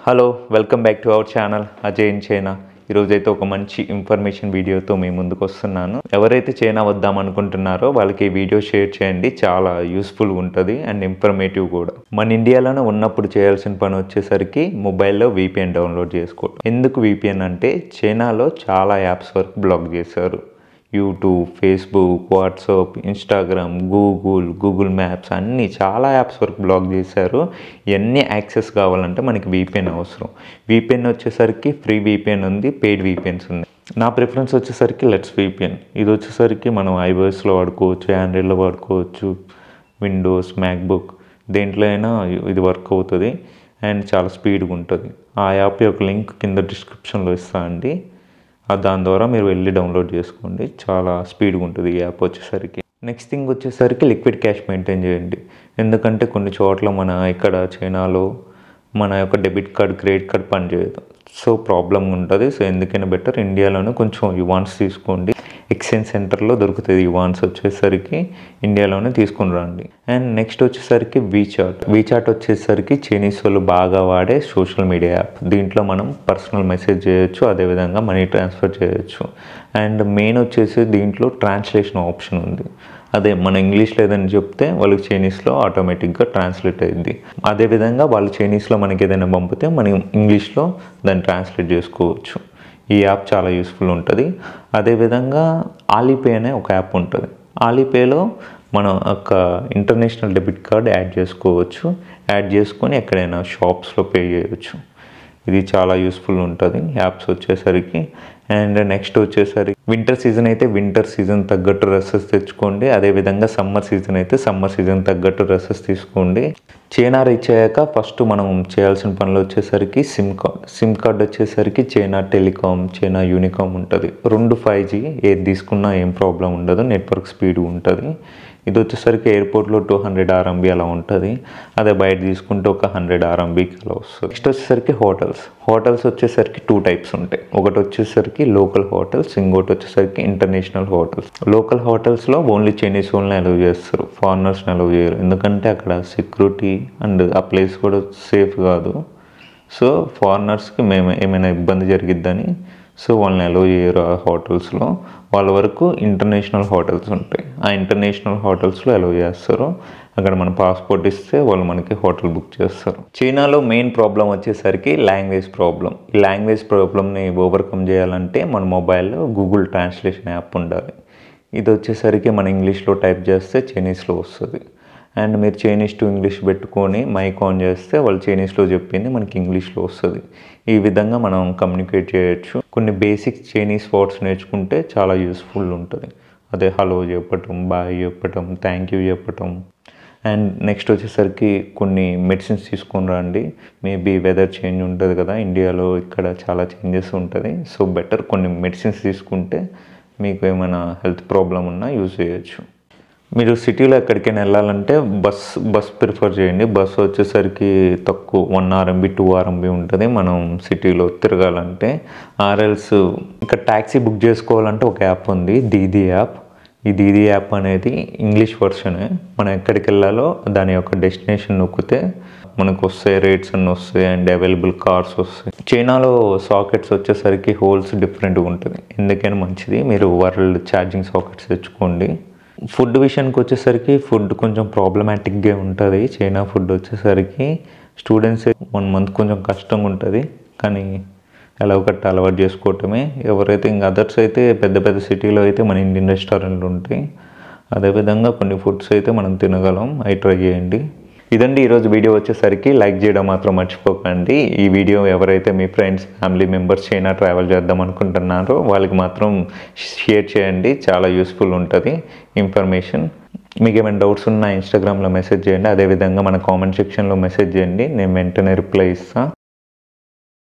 Hello welcome back to our channel Ajay in China. ఈరోజైతే ఒక మంచి ఇన్ఫర్మేషన్ వీడియోతో మీ ముందుకు వస్తున్నాను. ఎవరైతే చైనా వద్దాం అనుకుంటున్నారో వాళ్ళకి ఈ వీడియో షేర్ చేయండి. చాలా యూస్ఫుల్ ఉంటుంది అండ్ ఇన్ఫర్మేటివ్ కూడా. మన ఇండియాలోనే ఉన్నప్పుడు చేయాల్సిన పని వచ్చేసరికి మొబైల్లో VPN డౌన్లోడ్ చేసుకోవడం. ఎందుకు VPN అంటే చైనాలో చాలా యాప్స్ వరకు బ్లాక్ చేశారు. YouTube, Facebook, WhatsApp, Instagram, Google maps అన్నీ చాలా యాప్స్ వరకు బ్లాక్ చేశారు. ఇవన్నీ యాక్సెస్ కావాలంటే మనకి VPN అవసరం. VPN వచ్చేసరికి ఫ్రీ VPN ఉంది, పెయిడ్ VPNs ఉన్నాయి. నా ప్రిఫరెన్స్ వచ్చేసరికి లెట్స్ VPN. ఇది వచ్చేసరికి మనం iOSలో వాడుకోవచ్చు, ఆండ్రాయిడ్లో వాడుకోవచ్చు, విండోస్, మ్యాక్బుక్ దేంట్లో అయినా ఇది వర్క్ అవుతుంది అండ్ చాలా స్పీడ్గా ఉంటుంది. ఆ యాప్ యొక్క లింక్ కింద డిస్క్రిప్షన్లో ఇస్తా అండి. దాని ద్వారా మీరు వెళ్ళి డౌన్లోడ్ చేసుకోండి. చాలా స్పీడ్గా ఉంటుంది ఈ యాప్ వచ్చేసరికి. నెక్స్ట్ థింగ్ వచ్చేసరికి లిక్విడ్ క్యాష్ మెయింటైన్ చేయండి. ఎందుకంటే కొన్ని చోట్ల మన ఇక్కడ చైనాలో మన యొక్క డెబిట్ కార్డ్, క్రెడిట్ కార్డ్ పనిచేయదు. సో ప్రాబ్లం ఉంటుంది. సో ఎందుకైనా బెటర్ ఇండియాలోనే కొంచెం యువాన్స్ తీసుకోండి. ఎక్స్చేంజ్ సెంటర్లో దొరుకుతుంది యువాన్స్ వచ్చేసరికి, ఇండియాలోనే తీసుకుని రండి. అండ్ నెక్స్ట్ వచ్చేసరికి వీచాట్ వచ్చేసరికి చైనీస్ వాళ్ళు బాగా వాడే సోషల్ మీడియా యాప్. దీంట్లో మనం పర్సనల్ మెసేజ్ చేయొచ్చు, అదేవిధంగా మనీ ట్రాన్స్ఫర్ చేయొచ్చు. అండ్ మెయిన్ వచ్చేసి దీంట్లో ట్రాన్స్లేషన్ ఆప్షన్ ఉంది. అదే మన ఇంగ్లీష్లో ఏదైనా చెప్తే వాళ్ళకి చైనీస్లో ఆటోమేటిక్గా ట్రాన్స్లేట్ అయ్యింది. అదేవిధంగా వాళ్ళు చైనీస్లో మనకి ఏదైనా పంపితే మనం ఇంగ్లీష్లో దాన్ని ట్రాన్స్లేట్ చేసుకోవచ్చు. ఈ యాప్ చాలా యూస్ఫుల్ ఉంటుంది. అదేవిధంగా ఆలీపే అనే ఒక యాప్ ఉంటుంది. ఆలీపేలో మనం ఒక ఇంటర్నేషనల్ డెబిట్ కార్డ్ యాడ్ చేసుకోవచ్చు. యాడ్ చేసుకొని ఎక్కడైనా షాప్స్లో పే చేయవచ్చు. ఇది చాలా యూస్ఫుల్ ఉంటుంది యాప్స్ వచ్చేసరికి. అండ్ నెక్స్ట్ వచ్చేసరికి వింటర్ సీజన్ అయితే వింటర్ సీజన్ తగ్గట్టు డ్రెస్సెస్ తెచ్చుకోండి. అదేవిధంగా సమ్మర్ సీజన్ అయితే సమ్మర్ సీజన్ తగ్గట్టు డ్రెస్సెస్ తీసుకోండి. చైనా రీచ్ అయ్యాక ఫస్ట్ మనం చేయాల్సిన పనులు వచ్చేసరికి సిమ్ కార్డ్ వచ్చేసరికి చైనా టెలికామ్, చైనా యూనికామ్ ఉంటుంది. 2 5G ఏది తీసుకున్నా ఏం ప్రాబ్లం ఉండదు, నెట్వర్క్ స్పీడ్ ఉంటుంది. ఇది వచ్చేసరికి ఎయిర్పోర్ట్లో 200 RMB అలా ఉంటుంది. అదే బయట తీసుకుంటే ఒక 100 RMBకి అలా వస్తుంది. నెక్స్ట్ వచ్చేసరికి హోటల్స్ వచ్చేసరికి 2 టైప్స్ ఉంటాయి. ఒకటి వచ్చేసరికి లోకల్ హోటల్స్, ఇంకోటి వచ్చేసరికి ఇంటర్నేషనల్ హోటల్స్. లోకల్ హోటల్స్లో ఓన్లీ చైనీస్ వాళ్ళని అలౌ చేస్తారు, ఫారినర్స్ని అలౌ చేయరు. ఎందుకంటే అక్కడ సెక్యూరిటీ అండ్ ఆ ప్లేస్ కూడా సేఫ్ కాదు. సో ఫారినర్స్కి ఏమైనా ఇబ్బంది జరిగిద్దని సో వాళ్ళని అలౌ చేయరు ఆ హోటల్స్లో. వాళ్ళ వరకు ఇంటర్నేషనల్ హోటల్స్ ఉంటాయి. ఆ ఇంటర్నేషనల్ హోటల్స్లో అలౌ చేస్తారు. అక్కడ మన పాస్పోర్ట్ ఇస్తే వాళ్ళు మనకి హోటల్ బుక్ చేస్తారు. చైనాలో మెయిన్ ప్రాబ్లం వచ్చేసరికి లాంగ్వేజ్ ప్రాబ్లం. ఈ లాంగ్వేజ్ ప్రాబ్లమ్ని ఓవర్కమ్ చేయాలంటే మన మొబైల్లో గూగుల్ ట్రాన్స్లేషన్ యాప్ ఉండాలి. ఇది వచ్చేసరికి మన ఇంగ్లీష్లో టైప్ చేస్తే చైనీస్లో వస్తుంది. అండ్ మీరు చైనీస్ టు ఇంగ్లీష్ పెట్టుకొని మైక్ ఆన్ చేస్తే వాళ్ళు చైనీస్లో చెప్పింది మనకి ఇంగ్లీష్లో వస్తుంది. ఈ విధంగా మనం కమ్యూనికేట్ చేయొచ్చు. కొన్ని బేసిక్ చైనీస్ వర్డ్స్ నేర్చుకుంటే చాలా యూస్ఫుల్ ఉంటుంది. అదే హలో చెప్పటం, బాయ్ చెప్పటం, థ్యాంక్ యూ చెప్పటం. అండ్ నెక్స్ట్ వచ్చేసరికి కొన్ని మెడిసిన్స్ తీసుకొని రండి. మేబీ వెదర్ చేంజ్ ఉంటుంది కదా, ఇండియాలో ఇక్కడ చాలా చేంజెస్ ఉంటుంది. సో బెటర్ కొన్ని మెడిసిన్స్ తీసుకుంటే మీకు ఏమైనా హెల్త్ ప్రాబ్లం ఉన్నా యూజ్ చేయొచ్చు. మీరు సిటీలో ఎక్కడికైనా వెళ్ళాలంటే బస్ ప్రిఫర్ చేయండి. బస్సు వచ్చేసరికి తక్కువ 1 RMB 2 RMB ఉంటుంది మనం సిటీలో తిరగాలంటే. ఆర్ఎల్స్ ఇక్కడ ట్యాక్సీ బుక్ చేసుకోవాలంటే ఒక యాప్ ఉంది, దీదీ యాప్. ఈ దీదీ యాప్ అనేది ఇంగ్లీష్ వర్షనే. మనం ఎక్కడికి వెళ్ళాలో దాని యొక్క డెస్టినేషన్ నొక్కితే మనకు వస్తాయి, రేట్స్ అన్నీ వస్తాయి అండ్ అవైలబుల్ కార్స్ వస్తాయి. చైనాలో సాకెట్స్ వచ్చేసరికి హోల్స్ డిఫరెంట్గా ఉంటుంది. ఎందుకైనా మంచిది మీరు వరల్డ్ ఛార్జింగ్ సాకెట్స్ తెచ్చుకోండి. ఫుడ్ విషయానికి వచ్చేసరికి ఫుడ్ కొంచెం ప్రాబ్లమాటిక్గా ఉంటుంది. చైనా ఫుడ్ వచ్చేసరికి స్టూడెంట్స్ 1 month కొంచెం కష్టంగా ఉంటుంది, కానీ ఎలా ఒకటి అలవాటు చేసుకోవటమే. ఎవరైతే ఇంకా అదర్స్ అయితే పెద్ద సిటీలో అయితే మన ఇండియన్ రెస్టారెంట్లు ఉంటాయి. అదేవిధంగా కొన్ని ఫుడ్స్ అయితే మనం తినగలం, అవి ట్రై చేయండి. ఇదండి ఈరోజు వీడియో వచ్చేసరికి. లైక్ చేయడం మాత్రం మర్చిపోకండి. ఈ వీడియో ఎవరైతే మీ friends, family members China travel చేద్దాం అనుకుంటున్నారో వాళ్ళకి మాత్రం షేర్ చేయండి. చాలా యూస్ఫుల్ ఉంటుంది ఇన్ఫర్మేషన్. మీకు ఏమైనా డౌట్స్ ఉన్నా ఇన్స్టాగ్రామ్లో మెసేజ్ చేయండి. అదేవిధంగా మన కామెంట్ సెక్షన్లో మెసేజ్ చేయండి, నేను వెంటనే రిప్లై ఇస్తాను.